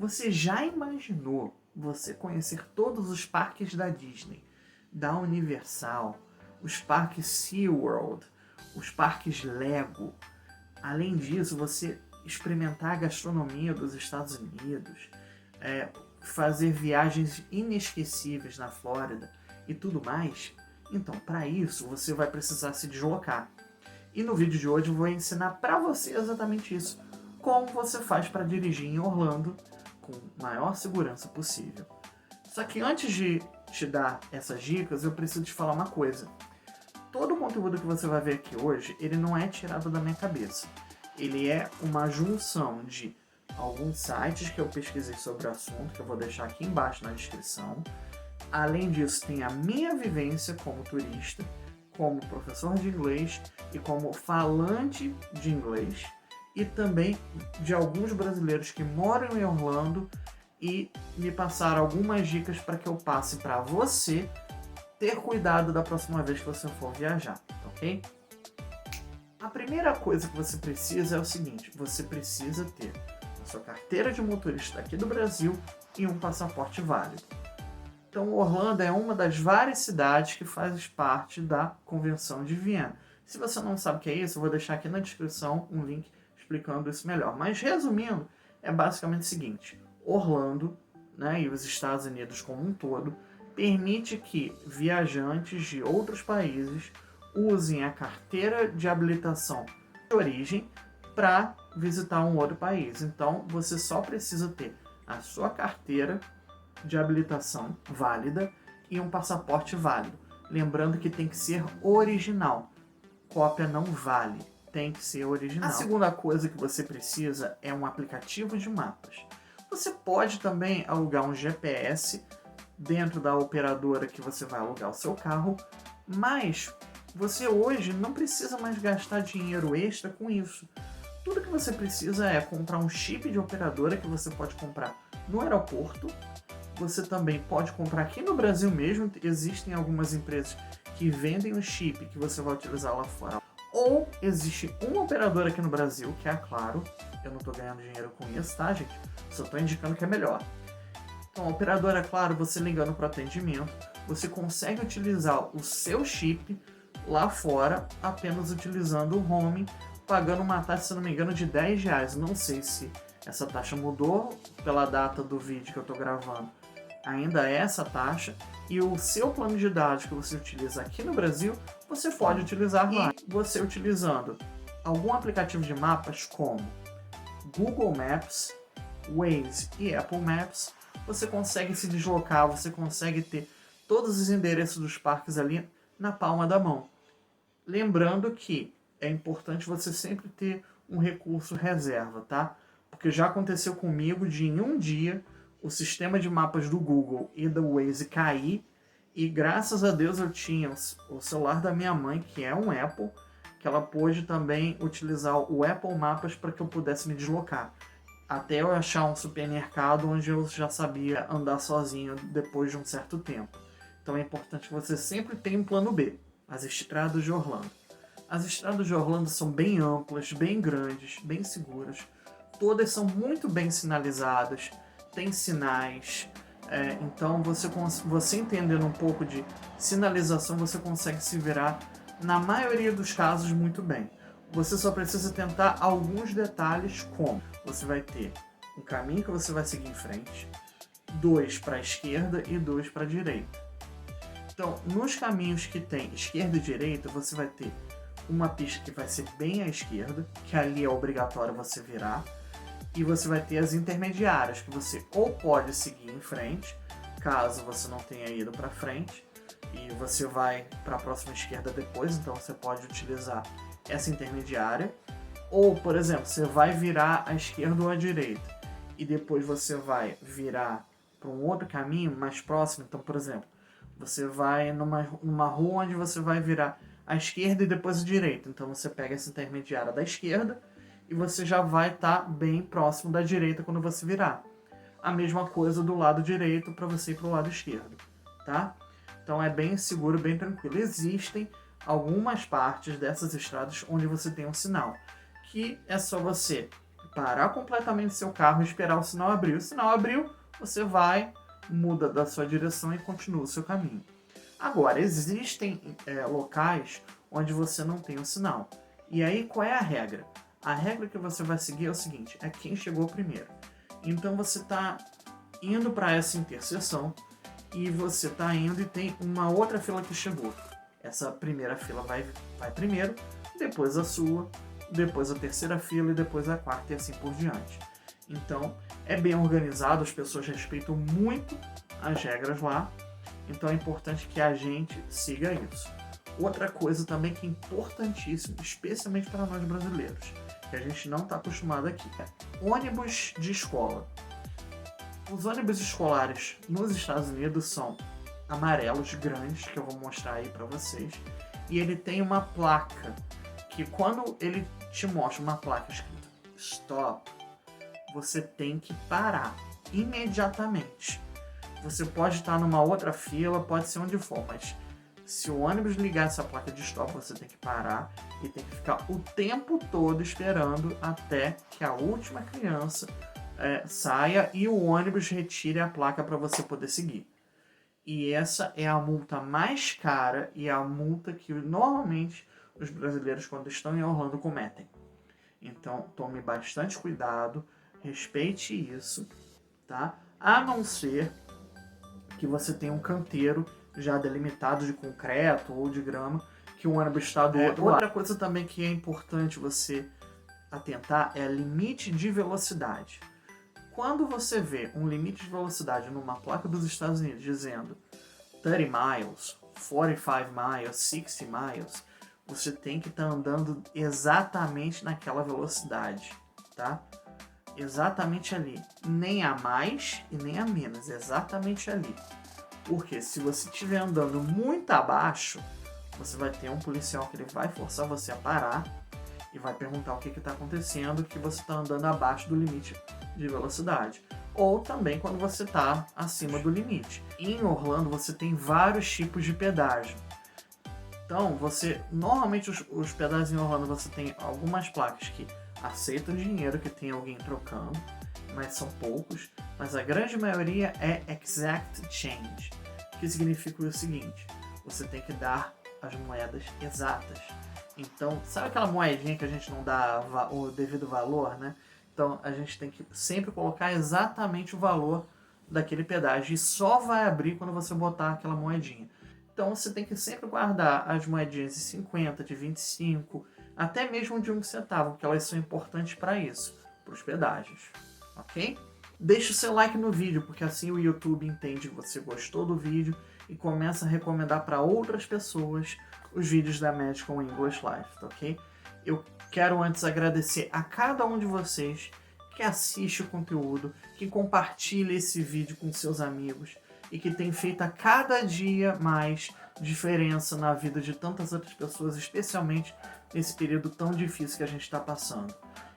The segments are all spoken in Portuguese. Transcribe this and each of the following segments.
Você já imaginou você conhecer todos os parques da Disney, da Universal, os parques SeaWorld, os parques Lego? Além disso, você experimentar a gastronomia dos Estados Unidos, fazer viagens inesquecíveis na Flórida e tudo mais? Então, para isso, você vai precisar se deslocar. E no vídeo de hoje eu vou ensinar para você exatamente isso. Como você faz para dirigir em Orlando com maior segurança possível. Só que antes de te dar essas dicas, eu preciso te falar uma coisa. Todo o conteúdo que você vai ver aqui hoje, ele não é tirado da minha cabeça. Ele é uma junção de alguns sites que eu pesquisei sobre o assunto, que eu vou deixar aqui embaixo na descrição. Além disso, tem a minha vivência como turista, como professor de inglês e como falante de inglês, e também de alguns brasileiros que moram em Orlando e me passaram algumas dicas para que eu passe para você ter cuidado da próxima vez que você for viajar, ok? A primeira coisa que você precisa é o seguinte: você precisa ter a sua carteira de motorista aqui do Brasil e um passaporte válido. Então, Orlando é uma das várias cidades que faz parte da Convenção de Viena. Se você não sabe o que é isso, eu vou deixar aqui na descrição um link explicando isso melhor. Mas, resumindo, é basicamente o seguinte: Orlando, né, e os Estados Unidos como um todo, permite que viajantes de outros países usem a carteira de habilitação de origem para visitar um outro país. Então, você só precisa ter a sua carteira de habilitação válida e um passaporte válido. Lembrando que tem que ser original. Cópia não vale, tem que ser original. A segunda coisa que você precisa é um aplicativo de mapas. Você pode também alugar um GPS dentro da operadora que você vai alugar o seu carro, mas você hoje não precisa mais gastar dinheiro extra com isso. Tudo que você precisa é comprar um chip de operadora que você pode comprar no aeroporto. Você também pode comprar aqui no Brasil mesmo, existem algumas empresas que vendem o chip que você vai utilizar lá fora. Ou existe uma operadora aqui no Brasil, que é a Claro. Eu não estou ganhando dinheiro com isso, tá, gente? Só estou indicando que é melhor. Então, a operadora Claro, você ligando para o atendimento, você consegue utilizar o seu chip lá fora, apenas utilizando o roaming, pagando uma taxa, se não me engano, de R$10. Não sei se essa taxa mudou pela data do vídeo que eu estou gravando. Ainda é essa taxa, e o seu plano de dados que você utiliza aqui no Brasil, você pode utilizar lá. E você utilizando algum aplicativo de mapas como Google Maps, Waze e Apple Maps, você consegue se deslocar, você consegue ter todos os endereços dos parques ali na palma da mão. Lembrando que é importante você sempre ter um recurso reserva, tá? Porque já aconteceu comigo de em um dia o sistema de mapas do Google e do Waze cair, e graças a Deus eu tinha o celular da minha mãe, que é um Apple, que ela pôde também utilizar o Apple Mapas para que eu pudesse me deslocar. Até eu achar um supermercado onde eu já sabia andar sozinho depois de um certo tempo. Então é importante que você sempre tenha um plano B. As estradas de Orlando. As estradas de Orlando são bem amplas, bem grandes, bem seguras. Todas são muito bem sinalizadas, tem sinais. Então você entendendo um pouco de sinalização, você consegue se virar, na maioria dos casos, muito bem. Você só precisa tentar alguns detalhes, como você vai ter um caminho que você vai seguir em frente, 2 para a esquerda e 2 para a direita. Então, nos caminhos que tem esquerda e direita, você vai ter uma pista que vai ser bem à esquerda, que ali é obrigatório você virar, e você vai ter as intermediárias, que você ou pode seguir em frente, caso você não tenha ido para frente, e você vai para a próxima esquerda depois, então você pode utilizar essa intermediária. Ou, por exemplo, você vai virar à esquerda ou à direita, e depois você vai virar para um outro caminho mais próximo. Então, por exemplo, você vai numa rua onde você vai virar à esquerda e depois à direita. Então você pega essa intermediária da esquerda e você já vai estar bem próximo da direita quando você virar. A mesma coisa do lado direito para você ir para o lado esquerdo, tá? Então é bem seguro, bem tranquilo. Existem algumas partes dessas estradas onde você tem um sinal, que é só você parar completamente seu carro e esperar o sinal abrir. O sinal abriu, você vai, muda da sua direção e continua o seu caminho. Agora, existem locais onde você não tem o sinal. E aí, qual é a regra? A regra que você vai seguir é o seguinte, é quem chegou primeiro. Então você está indo para essa interseção e você está indo e tem uma outra fila que chegou. Essa primeira fila vai primeiro, depois a sua, depois a terceira fila e depois a quarta e assim por diante. Então é bem organizado, as pessoas respeitam muito as regras lá, então é importante que a gente siga isso. Outra coisa também que é importantíssima, especialmente para nós brasileiros, que a gente não está acostumado aqui, é ônibus de escola. Os ônibus escolares nos Estados Unidos são amarelos grandes, que eu vou mostrar aí para vocês, e ele tem uma placa, que quando ele te mostra uma placa escrita Stop, você tem que parar imediatamente. Você pode estar numa outra fila, pode ser onde for, mas se o ônibus ligar essa placa de stop, você tem que parar e tem que ficar o tempo todo esperando até que a última criança saia e o ônibus retire a placa para você poder seguir. E essa é a multa mais cara e a multa que normalmente os brasileiros, quando estão em Orlando, cometem. Então, tome bastante cuidado, respeite isso, tá? A não ser que você tenha um canteiro já delimitado de concreto ou de grama, que o ônibus está do outro lado. Outra coisa também que é importante você atentar é limite de velocidade. Quando você vê um limite de velocidade numa placa dos Estados Unidos dizendo 30 miles, 45 miles, 60 miles, você tem que estar andando exatamente naquela velocidade, tá? Exatamente ali. Nem a mais e nem a menos, exatamente ali. Porque se você estiver andando muito abaixo, você vai ter um policial que ele vai forçar você a parar e vai perguntar o que está acontecendo, que você está andando abaixo do limite de velocidade. Ou também quando você está acima do limite. Em Orlando você tem vários tipos de pedágio. Então, normalmente os pedágios em Orlando você tem algumas placas que aceitam dinheiro, que tem alguém trocando, mas são poucos. Mas a grande maioria é exact change, que significa o seguinte: você tem que dar as moedas exatas. Então, sabe aquela moedinha que a gente não dá o devido valor, né? Então, a gente tem que sempre colocar exatamente o valor daquele pedágio e só vai abrir quando você botar aquela moedinha. Então, você tem que sempre guardar as moedinhas de 50, de 25, até mesmo de 1 centavo, porque elas são importantes para isso, para os pedágios, ok? Deixe o seu like no vídeo, porque assim o YouTube entende que você gostou do vídeo e começa a recomendar para outras pessoas os vídeos da Magical English Life, ok? Eu quero antes agradecer a cada um de vocês que assiste o conteúdo, que compartilha esse vídeo com seus amigos e que tem feito a cada dia mais diferença na vida de tantas outras pessoas, especialmente nesse período tão difícil que a gente está passando.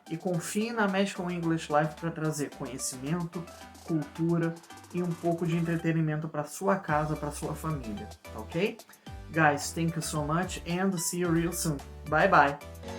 E confie na Magical English Life para trazer conhecimento, cultura e um pouco de entretenimento para sua casa, para sua família, ok? Guys, thank you so much and see you real soon. Bye bye!